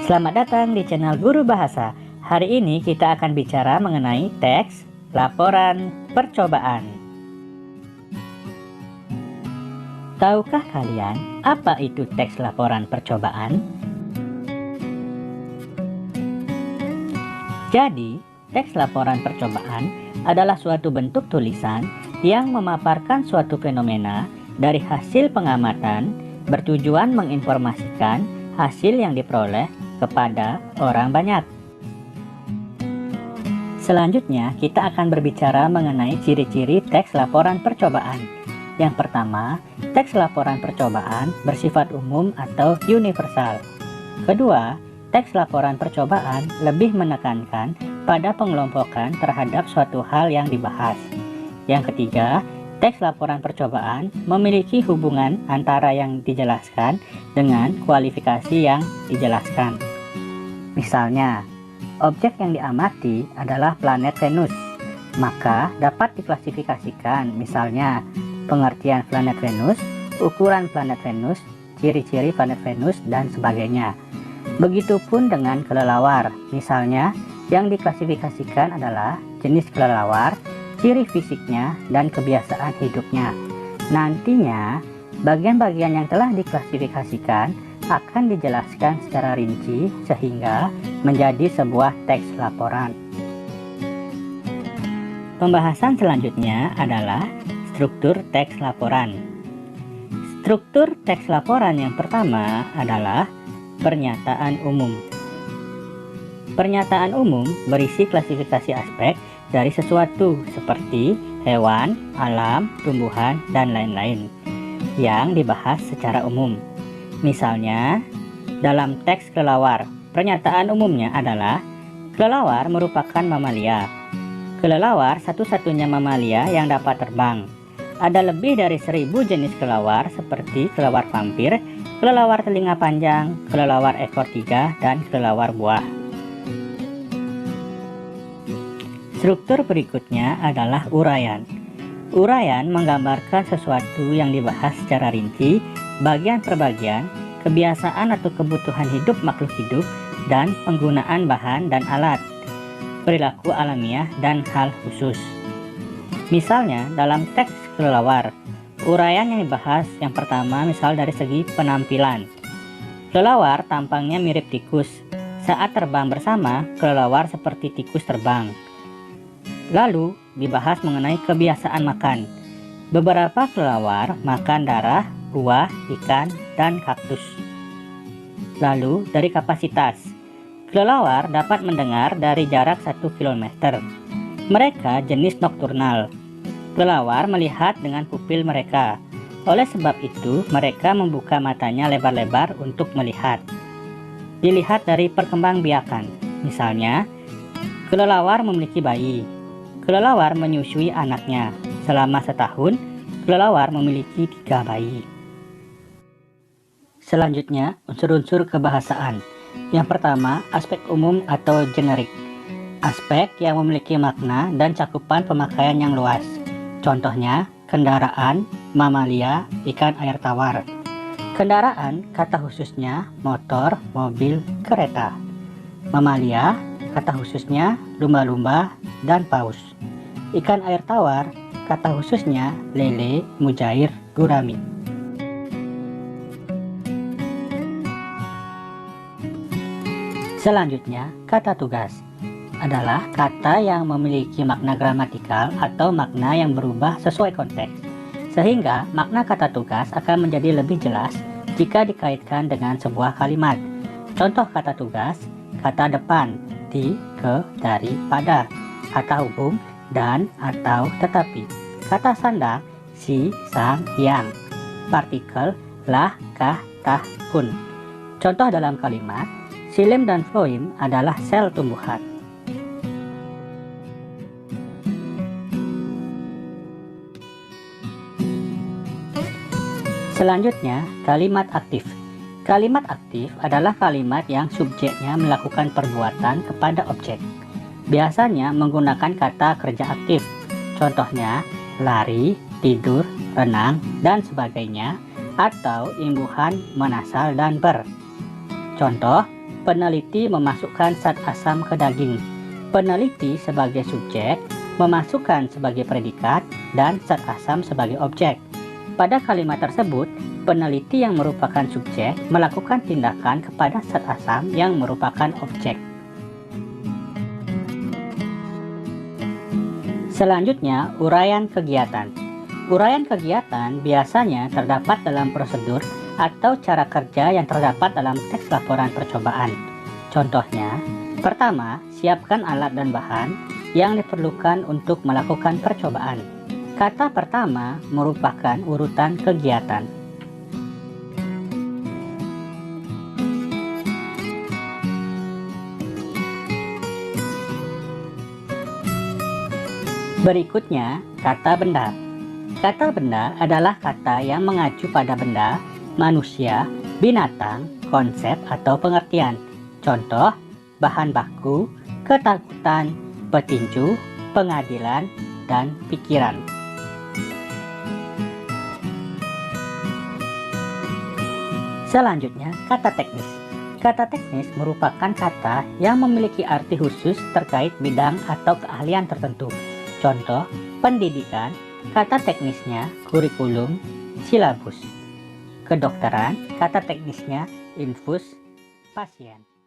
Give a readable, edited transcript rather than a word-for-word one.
Selamat datang di channel Guru Bahasa. Hari ini kita akan bicara mengenai teks laporan percobaan. Tahukah kalian apa itu teks laporan percobaan? Jadi, teks laporan percobaan adalah suatu bentuk tulisan yang memaparkan suatu fenomena dari hasil pengamatan bertujuan menginformasikan hasil yang diperoleh kepada orang banyak. Selanjutnya, kita akan berbicara mengenai ciri-ciri teks laporan percobaan. Yang pertama, teks laporan percobaan bersifat umum atau universal. Kedua, teks laporan percobaan lebih menekankan pada pengelompokan terhadap suatu hal yang dibahas. Yang ketiga, teks laporan percobaan memiliki hubungan antara yang dijelaskan dengan kualifikasi yang dijelaskan. Misalnya, objek yang diamati adalah planet Venus, maka dapat diklasifikasikan misalnya pengertian planet Venus, ukuran planet Venus, ciri-ciri planet Venus, dan sebagainya. Begitupun dengan kelelawar, misalnya yang diklasifikasikan adalah jenis kelelawar, ciri fisiknya, dan kebiasaan hidupnya. Nantinya, bagian-bagian yang telah diklasifikasikan akan dijelaskan secara rinci sehingga menjadi sebuah teks laporan. Pembahasan selanjutnya adalah struktur teks laporan. Struktur teks laporan yang pertama adalah pernyataan umum. Pernyataan umum berisi klasifikasi aspek dari sesuatu seperti hewan, alam, tumbuhan, dan lain-lain yang dibahas secara umum. Misalnya, dalam teks kelelawar, pernyataan umumnya adalah kelelawar merupakan mamalia. Kelelawar satu-satunya mamalia yang dapat terbang. Ada lebih dari 1000 jenis kelelawar seperti kelelawar vampir, kelelawar telinga panjang, kelelawar ekor 3, dan kelelawar buah. Struktur berikutnya adalah uraian. Uraian menggambarkan sesuatu yang dibahas secara rinci, bagian per bagian, kebiasaan atau kebutuhan hidup makhluk hidup, dan penggunaan bahan dan alat, perilaku alamiah, dan hal khusus. Misalnya, dalam teks kelelawar, uraian yang dibahas yang pertama misal dari segi penampilan. Kelelawar tampangnya mirip tikus. Saat terbang bersama, kelelawar seperti tikus terbang. Lalu, dibahas mengenai kebiasaan makan. Beberapa kelelawar makan darah, buah, ikan, dan kaktus. Lalu, dari kapasitas. Kelelawar dapat mendengar dari jarak 1 km. Mereka jenis nokturnal. Kelelawar melihat dengan pupil mereka. Oleh sebab itu, mereka membuka matanya lebar-lebar untuk melihat. Dilihat dari perkembangbiakan. Misalnya, kelelawar memiliki bayi. Kelelawar menyusui anaknya. Selama setahun, kelelawar memiliki 3 bayi. Selanjutnya, unsur-unsur kebahasaan. Yang pertama, aspek umum atau generik. Aspek yang memiliki makna dan cakupan pemakaian yang luas. Contohnya, kendaraan, mamalia, ikan air tawar. Kendaraan, kata khususnya motor, mobil, kereta. Mamalia, kata khususnya lumba-lumba dan paus. Ikan air tawar, kata khususnya lele, mujair, gurami. Selanjutnya, kata tugas adalah kata yang memiliki makna gramatikal atau makna yang berubah sesuai konteks, sehingga makna kata tugas akan menjadi lebih jelas jika dikaitkan dengan sebuah kalimat. Contoh kata tugas, kata depan, di, ke, dari, pada, kata hubung, dan, atau, tetapi, kata sandang, si, sang, yang, partikel, lah, kah, tah, kun. Contoh dalam kalimat, xilem dan floem adalah sel tumbuhan. Selanjutnya, kalimat aktif. Kalimat aktif adalah kalimat yang subjeknya melakukan perbuatan kepada objek. Biasanya menggunakan kata kerja aktif. Contohnya, lari, tidur, renang, dan sebagainya, atau imbuhan, menasal, dan ber. Contoh, peneliti memasukkan zat asam ke daging. Peneliti sebagai subjek, memasukkan sebagai predikat, dan zat asam sebagai objek. Pada kalimat tersebut, peneliti yang merupakan subjek melakukan tindakan kepada zat asam yang merupakan objek. Selanjutnya, uraian kegiatan. Uraian kegiatan biasanya terdapat dalam prosedur atau cara kerja yang terdapat dalam teks laporan percobaan. Contohnya, pertama, siapkan alat dan bahan yang diperlukan untuk melakukan percobaan. Kata pertama merupakan urutan kegiatan. Berikutnya, kata benda. Kata benda adalah kata yang mengacu pada benda, manusia, binatang, konsep atau pengertian. Contoh, bahan baku, ketakutan, petinju, pengadilan, dan pikiran. Selanjutnya, kata teknis. Kata teknis merupakan kata yang memiliki arti khusus terkait bidang atau keahlian tertentu. Contoh, pendidikan, kata teknisnya kurikulum, silabus. Kedokteran, kata teknisnya infus, pasien.